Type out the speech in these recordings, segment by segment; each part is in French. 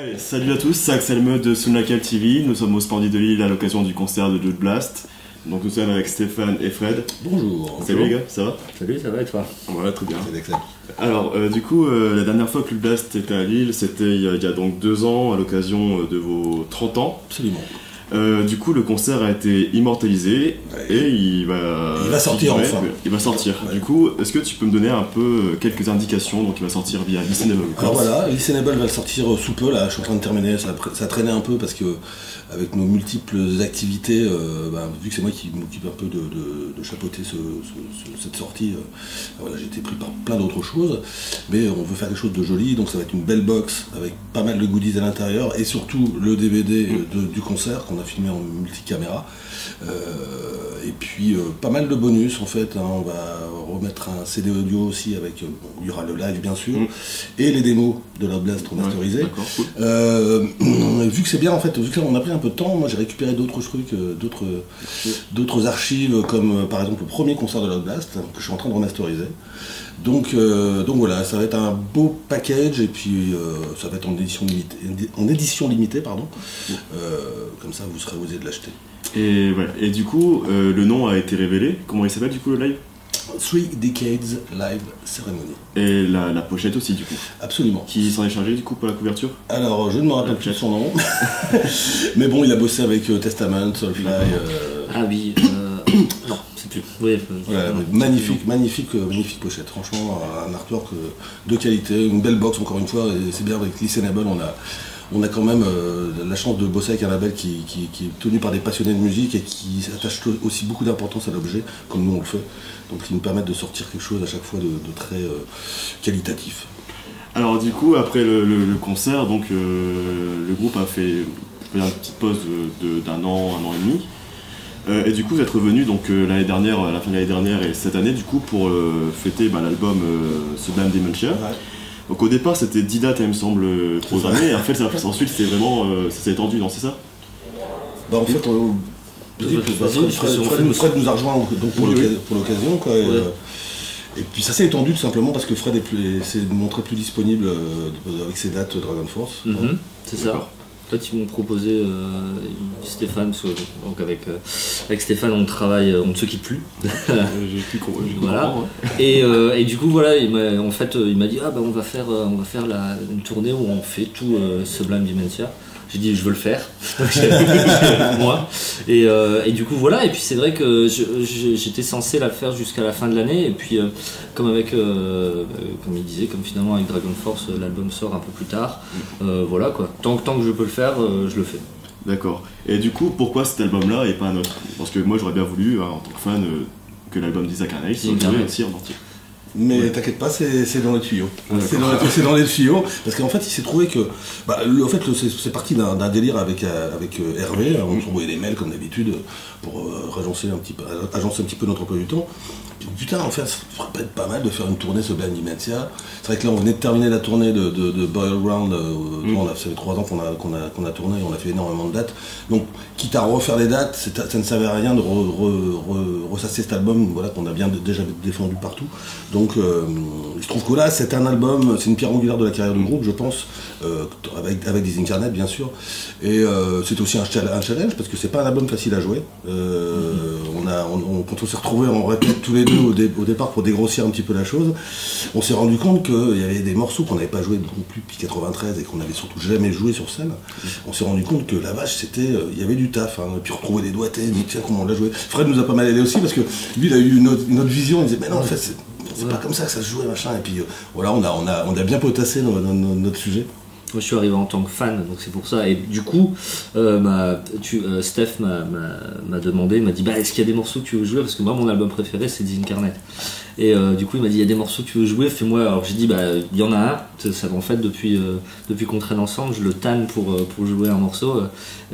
Allez, salut à tous, c'est Axel Meud de Sunlacal TV. Nous sommes au Splendide de Lille à l'occasion du concert de Blood Blast. Donc nous sommes avec Stéphane et Fred. Bonjour. Salut les gars, ça va? Salut, ça va et toi? Voilà, très bien. C'est excellent. Alors, la dernière fois que Blood Blast était à Lille, c'était il y a donc 2 ans à l'occasion de vos 30 ans. Absolument. Du coup, le concert a été immortalisé et il va sortir enfin. Il va sortir. Ouais. Du coup, est-ce que tu peux me donner un peu quelques indications? Donc, il va sortir via Listenable. Alors voilà, Listenable va le sortir sous peu, là, je suis en train de terminer, ça traînait un peu parce que avec nos multiples activités, vu que c'est moi qui m'occupe un peu de chapeauter cette sortie, voilà, j'ai été pris par plein d'autres choses, mais on veut faire quelque chose de joli, donc ça va être une belle box avec pas mal de goodies à l'intérieur et surtout le DVD du concert qu'on a filmé en multicaméra. Et puis pas mal de bonus en fait, hein. On va remettre un CD audio aussi avec, il y aura le live bien sûr, et les démos de Blood Blast remasterisées. Cool. Vu que c'est bien en fait, vu que là on a pris un peu de temps, moi j'ai récupéré d'autres trucs, d'autres archives comme par exemple le premier concert de Blood Blast que je suis en train de remasteriser. Donc voilà, ça va être un beau package et puis ça va être en édition limitée, pardon. Comme ça vous serez osé de l'acheter. Et du coup, le nom a été révélé. Comment il s'appelle du coup le live? 3 Decades Live Ceremony. Et la pochette aussi du coup. Absolument. Qui s'en est chargé du coup pour la couverture? Alors je ne me rappelle plus de son nom. Mais bon, il a bossé avec Testament, Soulfly. Ah oui, non, c'est plus. Oui, voilà, magnifique pochette. Franchement, un artwork de qualité, une belle box encore une fois. Et c'est bien avec Listenable, on a quand même la chance de bosser avec un label qui est tenu par des passionnés de musique et qui attache aussi beaucoup d'importance à l'objet, comme nous on le fait. Donc qui nous permettent de sortir quelque chose à chaque fois de très qualitatif. Alors du coup, après le concert, donc le groupe a fait une petite pause d'un an et demi. Et du coup, vous êtes revenu donc l'année dernière, à la fin de l'année dernière et cette année du coup pour fêter l'album Sublime Dementia. Ouais. Donc au départ c'était 10 dates il me semble programmées et en fait ensuite c'était vraiment ça s'est étendu, non c'est ça? En fait Fred nous a rejoint donc pour l'occasion quoi. Et puis ça s'est étendu tout simplement parce que Fred s'est montré plus disponible avec ses dates Dragon Force. C'est ça. En fait, ils m'ont proposé Stéphane, donc avec Stéphane on travaille, on ne se quitte plus. J'ai pu voilà. Et du coup voilà, il m'a dit on va faire une tournée où on fait tout Sublime Dementia. J'ai dit je veux le faire, moi. Et du coup voilà, et puis c'est vrai que j'étais censé la faire jusqu'à la fin de l'année, et puis comme il disait, comme finalement avec Dragon Force, l'album sort un peu plus tard, voilà quoi. Tant que je peux le faire, je le fais. D'accord. Et du coup, pourquoi cet album-là et pas un autre? Parce que moi j'aurais bien voulu, en tant que fan, que l'album d'Isaac Arnaud soit joué aussi en entier. Mais t'inquiète pas, c'est dans les tuyaux. C'est dans les tuyaux, parce qu'en fait il s'est trouvé que, c'est parti d'un délire avec Hervé. On s'envoyait des mails comme d'habitude pour agencer un petit peu notre emploi du temps. Puis, putain, en fait, ça ferait peut-être pas mal de faire une tournée Sublime Dementia. C'est vrai que là on venait de terminer la tournée de Burial Ground. Ça fait 3 ans qu'on a tourné, on a fait énormément de dates. Donc quitte à refaire des dates, ça ne servait à rien de ressasser cet album, voilà, qu'on a bien déjà défendu partout. Donc je trouve que là c'est un album, c'est une pierre angulaire de la carrière du groupe, je pense, avec des incarnates bien sûr. Et c'est aussi un challenge parce que c'est pas un album facile à jouer. Quand on s'est retrouvés, on répète tous les deux au départ pour dégrossir un petit peu la chose. On s'est rendu compte qu'il y avait des morceaux qu'on n'avait pas joués non plus depuis 93 et qu'on n'avait surtout jamais joué sur scène. On s'est rendu compte que la vache, il y avait du taf, hein. Et puis retrouver des doigtés, tiens comment on l'a joué. Fred nous a pas mal aidé aussi parce que lui il a eu une autre vision, il disait mais non en fait c'est pas comme ça que ça se jouait machin. Et puis voilà, on a bien potassé notre sujet. Moi je suis arrivé en tant que fan, donc c'est pour ça. Et du coup, Steph m'a demandé, m'a dit est-ce qu'il y a des morceaux que tu veux jouer? Parce que moi mon album préféré c'est The Incarnate. Et du coup il m'a dit il y a des morceaux que tu veux jouer, fais-moi. Alors j'ai dit il y en a un, ça en fait depuis qu'on traîne ensemble, je le tanne pour jouer un morceau,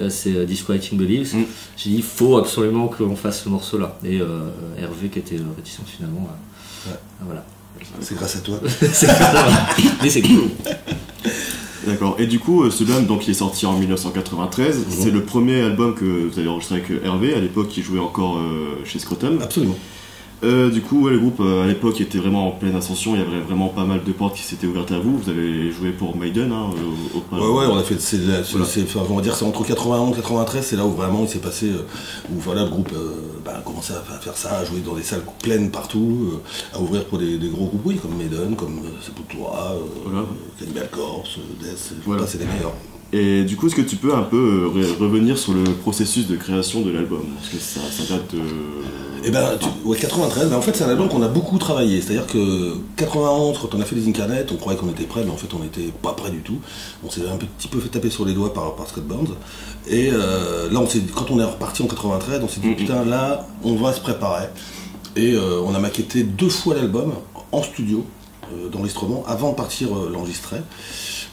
c'est Disquieting Beliefs. J'ai dit il faut absolument qu'on fasse ce morceau là. Et Hervé qui était réticent finalement, voilà. C'est grâce à toi. Mais c'est cool. D'accord. Et du coup, Sublime, donc, il est sorti en 1993. C'est le premier album que vous avez enregistré avec Hervé. À l'époque, il jouait encore chez Scrotum. Absolument. Du coup, ouais, le groupe à l'époque était vraiment en pleine ascension, il y avait vraiment pas mal de portes qui s'étaient ouvertes à vous. Vous avez joué pour Maiden, hein, ouais, on a fait. On va dire c'est entre 91 et 93, c'est là où vraiment il s'est passé, où voilà, le groupe a commencé à faire ça, à jouer dans des salles pleines partout, à ouvrir pour des gros groupes, oui, comme Maiden, comme Sepultura, Cannibal Corpse, Death, voilà. C'est les meilleurs. Et du coup, est-ce que tu peux un peu revenir sur le processus de création de l'album? Parce que ça date de... Eh ben, 93, en fait c'est un album qu'on a beaucoup travaillé, c'est-à-dire que 91, quand on a fait les Incarnate, on croyait qu'on était prêt, mais en fait on n'était pas prêt du tout. On s'est un petit peu fait taper sur les doigts par Scott Burns, et là quand on est reparti en 93, on s'est dit putain là, on va se préparer, et on a maquetté 2 fois l'album en studio, d'enregistrement, avant de partir l'enregistrer.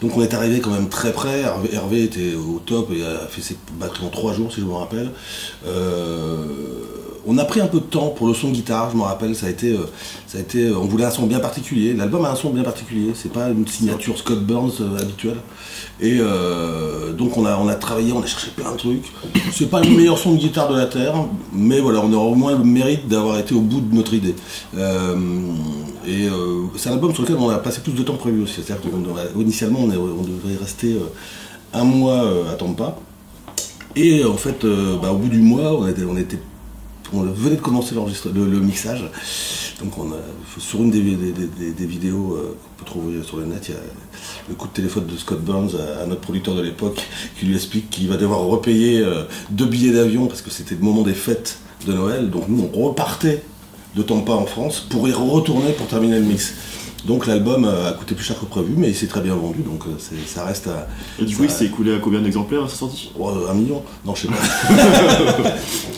Donc on est arrivé quand même très près, Hervé était au top et a fait ses batteries en 3 jours si je me rappelle. On a pris un peu de temps pour le son de guitare, je me rappelle, ça a été, on voulait un son bien particulier, l'album a un son bien particulier, c'est pas une signature Scott Burns habituelle. Et donc on a travaillé, on a cherché plein de trucs. C'est pas le meilleur son de guitare de la Terre, mais voilà, on aura au moins le mérite d'avoir été au bout de notre idée. C'est un album sur lequel on a passé plus de temps prévu aussi, c'est-à-dire qu'initialement on devait rester 1 mois à Tampa. Et en fait, au bout du mois, on venait de commencer le mixage, donc sur une des vidéos qu'on peut trouver sur le net, il y a le coup de téléphone de Scott Burns à notre producteur de l'époque qui lui explique qu'il va devoir repayer 2 billets d'avion parce que c'était le moment des fêtes de Noël, donc nous on repartait de Tampa en France pour y retourner pour terminer le mix. Donc l'album a coûté plus cher que prévu, mais il s'est très bien vendu, donc ça reste à... Et du coup, il s'est écoulé à combien d'exemplaires à sa sortie? 1 million? Non, je sais pas.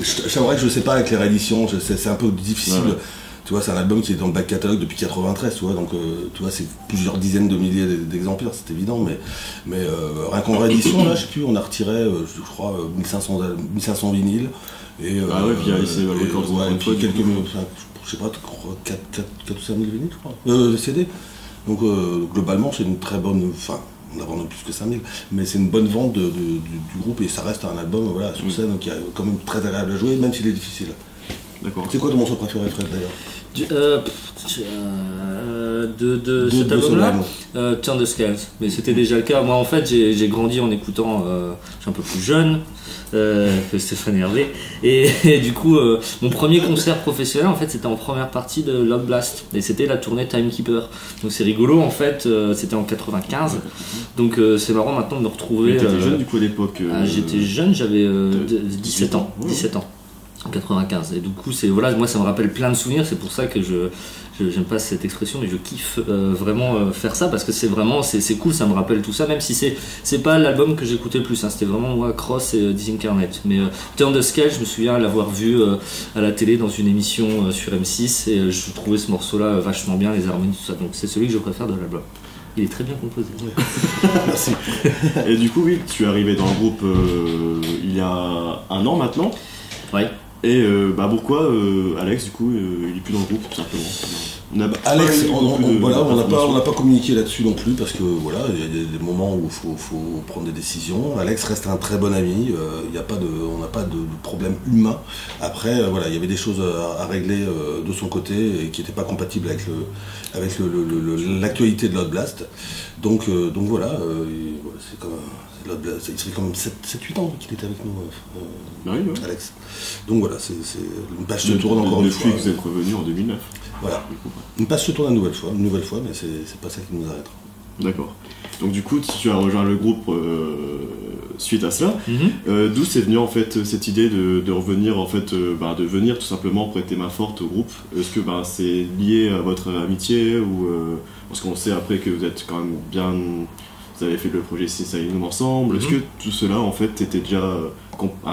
C'est vrai que je sais pas avec les rééditions, c'est un peu difficile. Ouais. Tu vois, c'est un album qui est dans le back catalogue depuis 93, tu vois, donc tu vois, c'est plusieurs dizaines de milliers d'exemplaires, c'est évident, mais rien qu'en réédition, là, je sais plus, on a retiré, je crois, 1500 vinyles. Et, ouais, puis puis quelques... je sais pas, 4 ou 5 000 vinyles, je crois, CD. Donc globalement, c'est une très bonne... Enfin, on a vendu plus que 5 000, mais c'est une bonne vente du groupe, et ça reste un album voilà, sur scène qui est quand même très agréable à jouer, même s'il est difficile. D'accord. C'est quoi ton morceau préféré, Fred, d'ailleurs? De cet album-là, Turn the Scales, mais c'était déjà le cas. Moi en fait j'ai grandi en écoutant, je suis un peu plus jeune que Stéphane Hervé, et du coup mon premier concert professionnel en fait c'était en première partie de Love Blast, et c'était la tournée Timekeeper, donc c'est rigolo en fait, c'était en 95, donc c'est marrant maintenant de me retrouver. T'étais jeune du coup à l'époque? J'étais jeune, j'avais 17 ans. 17 ans. En 95, et du coup c'est voilà, moi ça me rappelle plein de souvenirs, c'est pour ça que j'aime pas cette expression, mais je kiffe vraiment faire ça, parce que c'est vraiment c'est cool, ça me rappelle tout ça, même si c'est pas l'album que j'écoutais le plus, hein, c'était vraiment moi Cross et Disincarnate, mais Turn the Scale, je me souviens l'avoir vu à la télé dans une émission sur M6, et je trouvais ce morceau là vachement bien, les harmonies, tout ça, donc c'est celui que je préfère de l'album. Il est très bien composé. Merci. Et du coup oui, tu es arrivé dans le groupe il y a 1 an maintenant. Ouais. Et pourquoi Alex du coup il est plus dans le groupe tout simplement? Alex, on n'a pas communiqué là-dessus non plus, parce que voilà, il y a des moments où il faut prendre des décisions. Alex reste un très bon ami, on n'a pas de problème humain. Après voilà, il y avait des choses à régler de son côté et qui n'étaient pas compatibles avec l'actualité de Love Blast. Donc voilà, c'est comme il serait comme 7-8 ans qu'il était avec nous, Alex. Donc voilà, c'est une page se tourne encore une fois. Depuis que vous êtes revenu en 2009. Voilà, une page se tourne une nouvelle fois, mais c'est pas ça qui nous arrêtera. D'accord. Donc du coup, tu as rejoint le groupe suite à cela. D'où c'est venu en fait cette idée de revenir en fait, de venir tout simplement prêter main forte au groupe? Est-ce que c'est lié à votre amitié ou parce qu'on sait après que vous êtes quand même bien... Vous avez fait le projet Sinsaenum ensemble. Est-ce que tout cela en fait était déjà...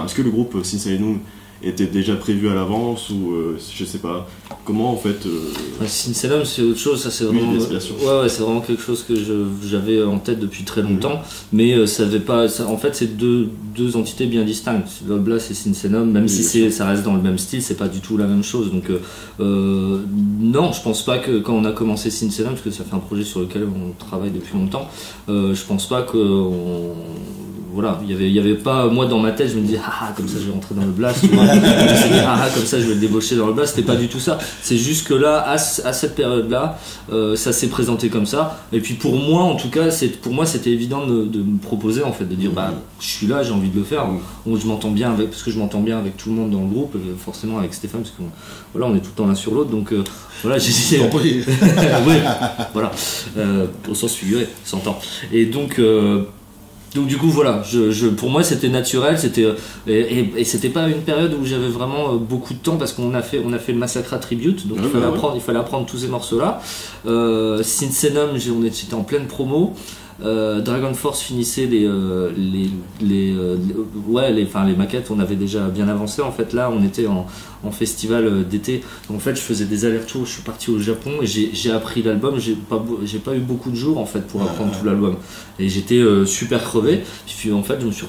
Est-ce que le groupe Sinsaenum était déjà prévu à l'avance ou je sais pas comment en fait Sinsaenum c'est autre chose, ça c'est vraiment c'est vraiment quelque chose que j'avais en tête depuis très longtemps, mais ça avait pas ça, en fait c'est deux entités bien distinctes, Love Blast et Sinsaenum, même si ça reste dans le même style, c'est pas du tout la même chose, donc non, je pense pas que quand on a commencé Sinsaenum, parce que ça fait un projet sur lequel on travaille depuis longtemps, je pense pas que voilà, il y avait pas, moi dans ma tête je me disais ah comme ça je vais rentrer dans le blast, tu vois. Je me disais, comme ça je vais le débaucher dans le blast, c'était pas du tout ça. C'est juste que là, à cette période-là, ça s'est présenté comme ça. Et puis pour moi en tout cas, c'était évident de me proposer en fait, de dire bah je suis là, j'ai envie de le faire. Je m'entends bien parce que je m'entends bien avec tout le monde dans le groupe, forcément avec Stéphane, parce que voilà, on est tout le temps l'un sur l'autre, donc voilà, j'ai dit oui, voilà, au sens figuré, s'entend. Et donc du coup voilà, pour moi c'était naturel, et c'était pas une période où j'avais vraiment beaucoup de temps, parce qu'on a fait le Massacra Tribute, donc il fallait apprendre tous ces morceaux là. Synsenum, j'étais en pleine promo. Dragon Force finissait les maquettes, on avait déjà bien avancé en fait. Là on était en festival d'été, donc en fait je faisais des allers-retours, je suis parti au Japon et j'ai appris l'album. J'ai pas eu beaucoup de jours en fait pour apprendre tout l'album, et j'étais super crevé. Puis en fait on s'est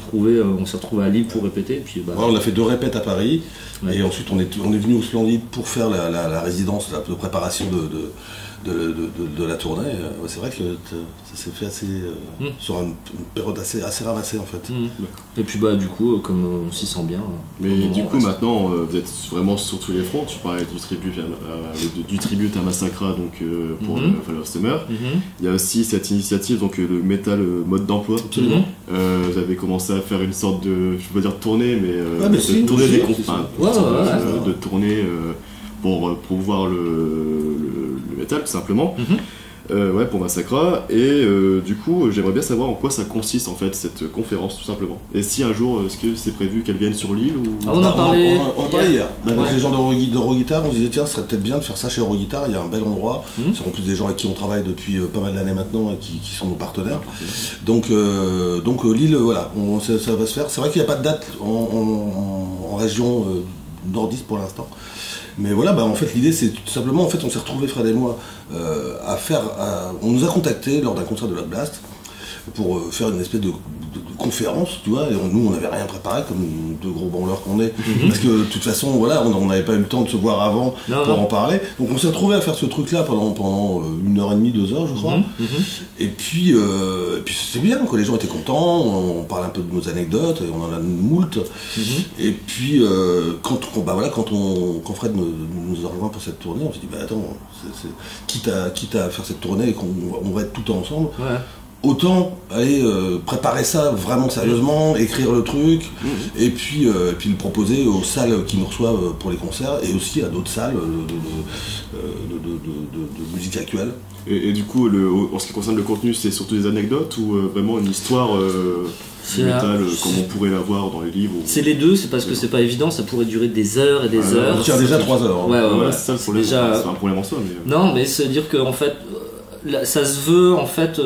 retrouvé à Lille pour répéter, et puis on a fait 2 répètes à Paris, et ensuite on est venu au Splendide pour faire la résidence de préparation de la tournée. C'est vrai que ça s'est fait assez sur une période assez ramassée en fait. Et puis du coup comme on s'y sent bien. Mais du coup maintenant vous êtes vraiment sur tous les fronts. Tu parlais du tribute à Massacra, donc pour Fall of Summer. Il y a aussi cette initiative, donc le metal mode d'emploi. Absolument. Vous avez commencé à faire une sorte de, je veux pas dire tournée, mais de tourner des confins, de tourner pour promouvoir le métal tout simplement. Pour Massacra. Et du coup j'aimerais bien savoir en quoi ça consiste en fait cette conférence tout simplement, et si un jour est-ce que c'est prévu qu'elle vienne sur l'île ou... on en parlait hier. Avec les gens d'Euroguitar, on se disait tiens, ce serait peut-être bien de faire ça chez Euroguitar, il y a un bel endroit. C'est en plus des gens avec qui on travaille depuis pas mal d'années maintenant et qui sont nos partenaires. Donc l'île, voilà, ça va se faire. C'est vrai qu'il n'y a pas de date en région nordiste pour l'instant. Mais voilà, en fait l'idée c'est tout simplement, en fait on s'est retrouvés Fred et moi on nous a contactés lors d'un concert de Loud Blast pour faire une espèce de conférence, tu vois, et nous on n'avait rien préparé comme 2 gros branleurs qu'on est, parce que de toute façon voilà, on n'avait pas eu le temps de se voir avant pour en parler, donc on s'est retrouvés à faire ce truc là pendant 1h30, 2 heures je crois. Et puis c'était bien, quoi. Les gens étaient contents, on parlait un peu de nos anecdotes, et on en a moult. Et puis quand Fred nous a rejoint pour cette tournée, on s'est dit attends, quitte à faire cette tournée et qu'on va être tout le temps ensemble, autant aller préparer ça vraiment sérieusement, écrire le truc, et puis le proposer aux salles qui nous reçoivent pour les concerts, et aussi à d'autres salles de musique actuelle. Et du coup, en ce qui concerne le contenu, c'est surtout des anecdotes ou vraiment une histoire métal comme on pourrait l'avoir dans les livres C'est les deux, c'est parce que c'est pas évident, ça pourrait durer des heures et des heures. On tient déjà 3 heures. C'est ça le problème. Déjà... C'est pas un problème en soi. Mais... Non, mais c'est dire qu'en fait... ça se veut en fait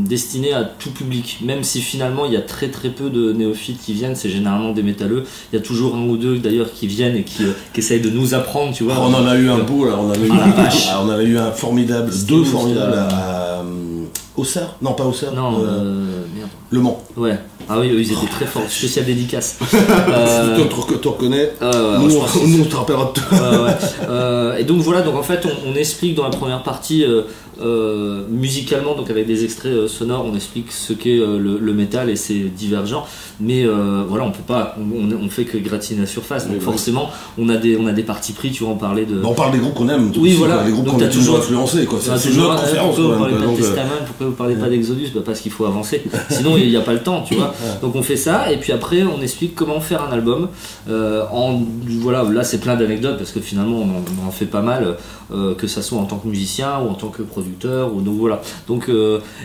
destiné à tout public, même si finalement il y a très très peu de néophytes qui viennent, c'est généralement des métalleux. Il y a toujours 1 ou 2 d'ailleurs qui viennent et qui essayent de nous apprendre, tu vois. On en a eu un beau là, on en avait eu un formidable, 2 formidables à Auxerre. Non, pas Auxerre. Non, merde. Le Mans. Ouais. Ah oui, ils étaient très forts. Spécial dédicace. Tu reconnais. Nous, on te rappellera de toi. Et donc voilà, donc en fait, on explique dans la première partie musicalement, donc avec des extraits sonores, on explique ce qu'est le métal et ses divergents. Mais voilà, on peut pas, on fait que gratiner la surface. Donc forcément, on a des partis pris. Tu vas en parler de. On parle des groupes qu'on aime. Oui, voilà. Les groupes qu'on a toujours influencés, quoi. C'est notre conférence. Pourquoi vous parlez pas de Testament? Pourquoi vous parlez pas d'Exodus? Parce qu'il faut avancer. Sinon, il n'y a pas le temps, tu vois. Donc on fait ça, et puis après on explique comment faire un album. Voilà, là c'est plein d'anecdotes parce que finalement on en fait pas mal, que ça soit en tant que musicien ou en tant que producteur. Donc voilà. Donc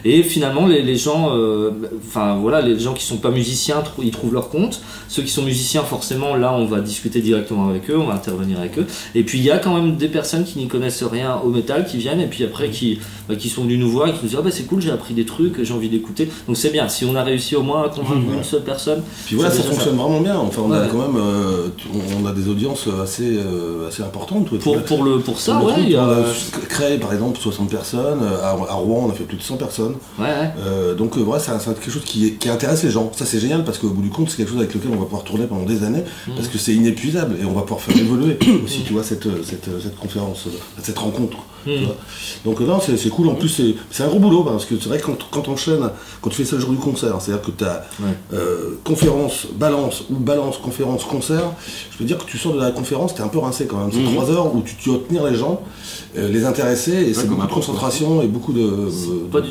et finalement les gens, les gens qui sont pas musiciens, ils trouvent leur compte. Ceux qui sont musiciens, forcément, là on va discuter directement avec eux, on va intervenir avec eux. Et puis il y a quand même des personnes qui n'y connaissent rien au métal qui viennent, et puis après qui sont venus nous voir et qui nous disent c'est cool, j'ai appris des trucs, j'ai envie d'écouter. Donc c'est bien. Si on a réussi au moins à convaincre une seule personne. Puis voilà, ça fonctionne vraiment bien. Enfin, on a quand même, on a des audiences assez importantes. Pour ça, ouais. On a créé par exemple 60 personnes. À Rouen, on a fait plus de 100 personnes. Donc voilà, c'est quelque chose qui intéresse les gens. Ça, c'est génial parce qu'au bout du compte, c'est quelque chose avec lequel on va pouvoir tourner pendant des années parce que c'est inépuisable et on va pouvoir faire évoluer aussi, tu vois, cette conférence, cette rencontre. Tu vois. Donc non, c'est cool. En plus, c'est un gros boulot parce que c'est vrai que quand t'enchaînes, quand tu fais ça le jour du concert, c'est-à-dire que tu as conférence, balance ou balance, conférence, concert, je peux dire que tu sors de la conférence, t'es un peu rincé quand même. C'est 3 heures où tu dois tenir les gens, les intéresser, et c'est beaucoup de concentration et beaucoup de... C'est pas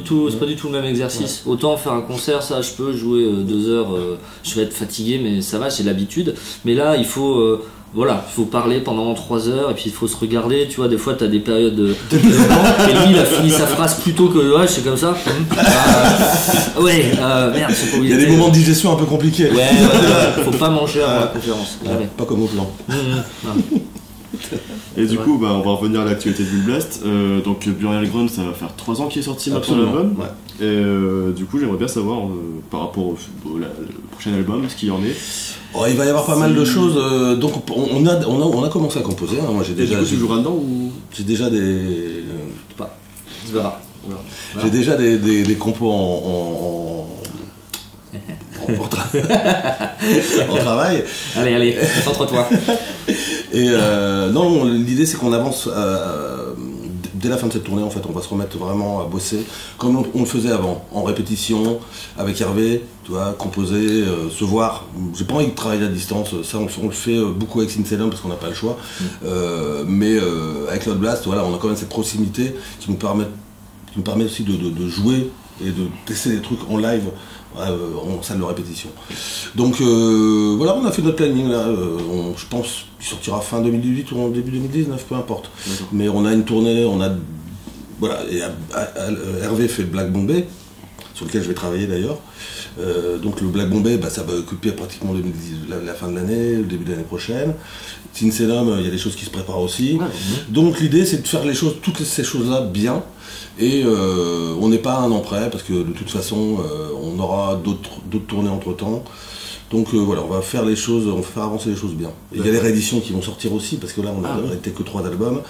du tout le même exercice. Ouais. Autant faire un concert, ça je peux jouer 2 heures, je vais être fatigué, mais ça va, j'ai l'habitude. Mais là, il faut parler pendant 3 heures et puis il faut se regarder, tu vois, des fois t'as des périodes de et lui il a fini sa phrase plutôt que ouais, c'est comme ça. Merde, c'est pas obligé. Il y a des moments de digestion un peu compliqués. Ouais, faut pas manger avant la conférence. Pas comme au plan. Et du coup, on va revenir à l'actualité du Blast. Donc Burial Ground, ça va faire 3 ans qu'il est sorti maintenant l'album. Ouais. Et du coup, j'aimerais bien savoir par rapport au prochain album, ce qu'il y en est. Oh, il va y avoir pas mal de choses. Donc on a commencé à composer. Hein. Moi j'ai déjà. Et du coup, tu joueras dedans ou j'ai déjà des. Pas. Tu verras. J'ai déjà des compos en travail. Allez, concentre-toi. Et non, l'idée c'est qu'on avance dès la fin de cette tournée. En fait, on va se remettre vraiment à bosser comme on le faisait avant, en répétition avec Hervé, tu vois, composer, se voir. J'ai pas envie de travailler à distance, ça on le fait beaucoup avec Sincelum parce qu'on n'a pas le choix. Mais avec Loud Blast, voilà, on a quand même cette proximité qui nous permet aussi de jouer et de tester des trucs en live. En salle de répétition. Donc voilà, on a fait notre planning là. Je pense qu'il sortira fin 2018 ou en début 2019, peu importe. D'accord. Mais on a une tournée, voilà, et Hervé fait le Black Bombay, sur lequel je vais travailler d'ailleurs. Donc le Black Bombay, ça va occuper pratiquement la fin de l'année, le début de l'année prochaine. Sincelum, il y a des choses qui se préparent aussi. Ouais. Donc l'idée c'est de faire toutes ces choses-là bien. Et on n'est pas à un an près parce que de toute façon on aura d'autres tournées entre temps. Donc voilà, on va faire avancer les choses bien. Et il y a les rééditions qui vont sortir aussi parce que là on n'a été que 3 albums.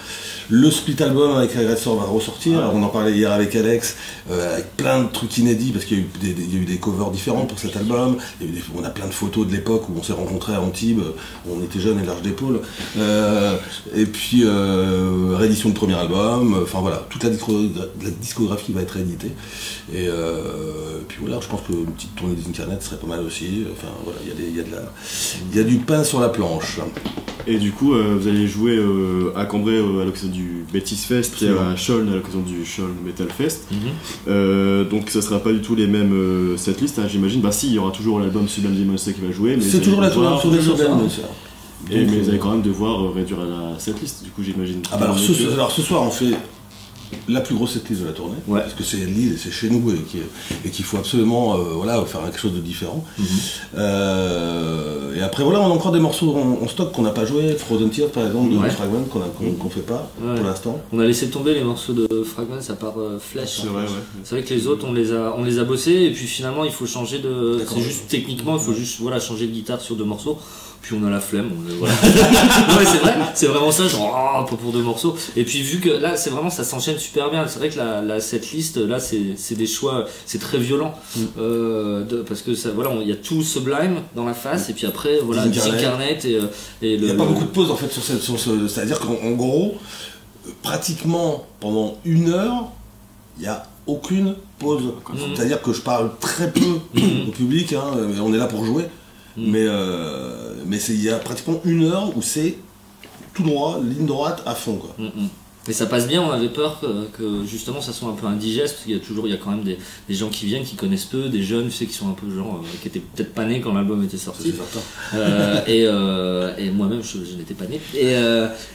Le split album avec Agressor va ressortir. Alors, on en parlait hier avec Alex, avec plein de trucs inédits parce qu'il y a eu des covers différents pour cet album. On a plein de photos de l'époque où on s'est rencontrés à Antibes, où on était jeunes et large d'épaule. Et puis réédition de premier album. Enfin voilà, toute la discographie va être rééditée. Et puis voilà, je pense qu'une petite tournée des Incarnate serait pas mal aussi. Enfin voilà, il y a du pain sur la planche. Et du coup, vous allez jouer à Cambrai à l'occasion du Betis Fest et à Choln à l'occasion du Choln Metal Fest. Donc ça sera pas du tout les mêmes setlists, hein, j'imagine. Si, il y aura toujours l'album Sublime Demonster qui va jouer. Mais c'est toujours la tournée sur Sublime. Mais vous allez quand même devoir réduire la setlist, du coup j'imagine. Alors ce soir on fait la plus grosse setlist de la tournée, parce que c'est Lille et c'est chez nous et qu'il faut absolument faire quelque chose de différent. Et après voilà, on a encore des morceaux en stock qu'on n'a pas joué, Frozen Tears par exemple de Fragment qu'on fait pas pour l'instant. On a laissé tomber les morceaux de Fragment à part Flèche. C'est vrai que les autres on les a bossés et puis finalement il faut changer de. C'est juste techniquement il faut juste changer de guitare sur 2 morceaux. Puis on a la flemme, voilà. Ouais, c'est vrai, c'est vraiment ça, genre pas pour 2 morceaux. Et puis vu que là c'est vraiment ça s'enchaîne super bien, c'est vrai que la setlist là c'est des choix, c'est très violent parce que ça voilà, il y a tout Sublime dans la face et puis après voilà Incarnate et il n'y a pas beaucoup de pauses en fait sur c'est-à-dire qu'en gros pratiquement pendant 1 heure il n'y a aucune pause. C'est-à-dire que je parle très peu au public, hein, on est là pour jouer. Mais il y a pratiquement 1 heure où c'est tout droit, ligne droite à fond quoi. Et ça passe bien, on avait peur que justement ça soit un peu indigeste parce qu'il y a quand même des gens qui viennent, qui connaissent peu, des jeunes, tu sais, qui sont un peu genre qui étaient peut-être pas nés quand l'album était sorti. Et moi-même je n'étais pas né.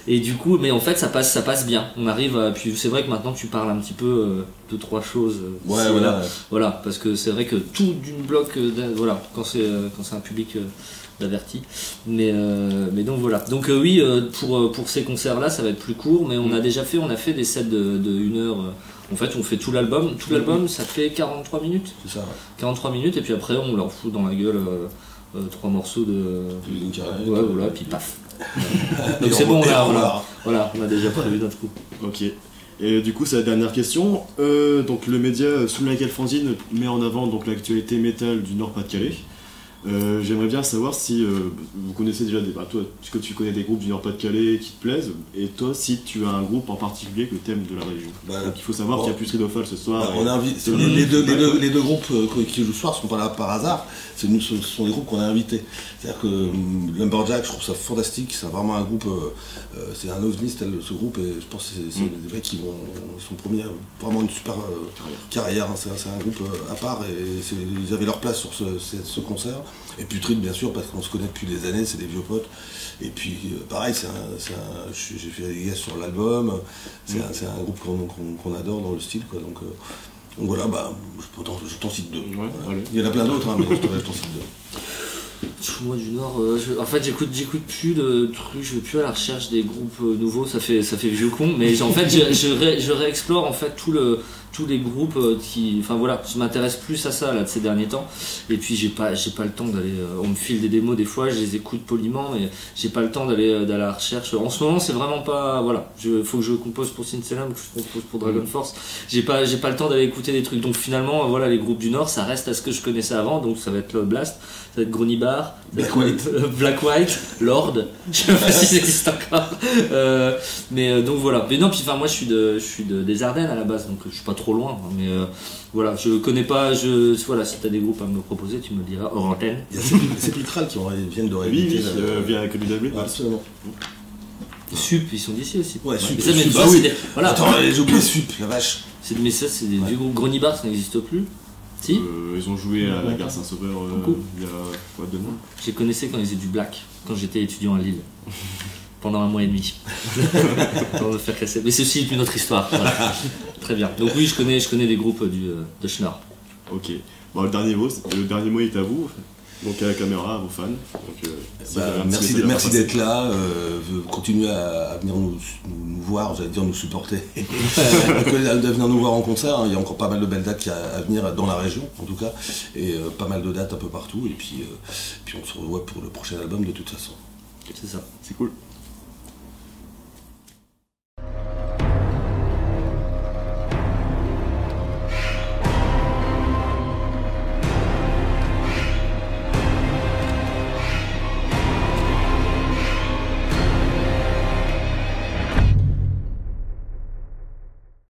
Et du coup, mais en fait ça passe bien. On arrive puis c'est vrai que maintenant tu parles un petit peu de 3 choses. Voilà, parce que c'est vrai que tout d'une bloc, voilà, quand c'est un public d'averti, mais donc voilà. Donc oui, pour ces concerts là ça va être plus court, mais on a fait des sets de 1 heure. En fait on fait tout l'album ça fait 43 minutes. C'est ça, ouais. 43 minutes et puis après on leur fout dans la gueule 3 morceaux de voilà, puis paf. Donc c'est bon, on a déjà prévu notre coup. Ok. Et du coup, c'est la dernière question. Donc le média Soul Like Fanzine met en avant donc l'actualité métal du Nord-Pas-de-Calais. J'aimerais bien savoir si vous connaissez déjà toi, est-ce que tu connais des groupes du Nord-Pas-de-Calais qui te plaisent, et toi, si tu as un groupe en particulier que tu aimes de la région. Donc il faut savoir qu'il n'y a plus Tridophile ce soir. On invite, les deux groupes qui jouent ce soir ne sont pas là par hasard, ce sont des groupes qu'on a invités. C'est-à-dire que Lumberjack, je trouve ça fantastique, c'est vraiment un groupe, c'est un ovni ce groupe, et je pense que c'est des mecs qui sont premiers, vraiment une super carrière. Hein. C'est un groupe à part, et ils avaient leur place sur ce concert. Et puis Trid, bien sûr, parce qu'on se connaît depuis des années, c'est des vieux potes. Et puis pareil, j'ai fait des guests sur l'album, c'est un groupe qu'on adore dans le style, quoi. Donc voilà, je t'en cite deux. Ouais, il y en a plein d'autres, hein, mais je t'en cite deux. Moi du Nord, en fait j'écoute plus de trucs, je vais plus à la recherche des groupes nouveaux, ça fait vieux con, mais en fait je réexplore en fait tous les groupes enfin voilà, je m'intéresse plus à ça là de ces derniers temps, et puis j'ai pas le temps d'aller, on me file des démos des fois, je les écoute poliment, mais j'ai pas le temps d'aller à la recherche. En ce moment c'est vraiment pas, voilà, faut que je compose pour Sinselam, que je compose pour Dragon Force, j'ai pas le temps d'aller écouter des trucs, donc finalement voilà, les groupes du Nord ça reste à ce que je connaissais avant, donc ça va être Loud Blast, ça va être Gronibar, Black White, Lord, je sais pas si ça existe encore, mais donc voilà. Mais non, puis enfin moi je suis des Ardennes à la base, donc je suis pas trop loin, mais voilà, je connais pas, voilà, si t'as des groupes à me proposer, tu me le diras hors antenne. Il y a Sépulcral qui viennent de rééditer. Oui, via que du double. Absolument. Sup, ils sont d'ici aussi. Ouais, Sup. Voilà. Attends, j'ai oublié Sup, la vache. Mais ça, c'est des vieux groupes. Gronibar, ça n'existe plus. Si ils ont joué à la gare Saint-Sauveur il y a 2 mois. Je les connaissais quand ils faisaient du black, quand j'étais étudiant à Lille. Pendant 1 mois et demi. Pour me faire casser. Mais c'est aussi une autre histoire. Voilà. Très bien. Donc oui, je connais des groupes de Schnorr. Ok. Bon, le dernier mot est à vous. Donc à la caméra, à vos fans. Donc, merci d'être là. Continuez à venir nous voir, j'allais dire nous supporter. À venir nous voir en concert. Hein. Il y a encore pas mal de belles dates à venir dans la région, en tout cas. Et pas mal de dates un peu partout. Et puis on se revoit pour le prochain album de toute façon. C'est ça. C'est cool.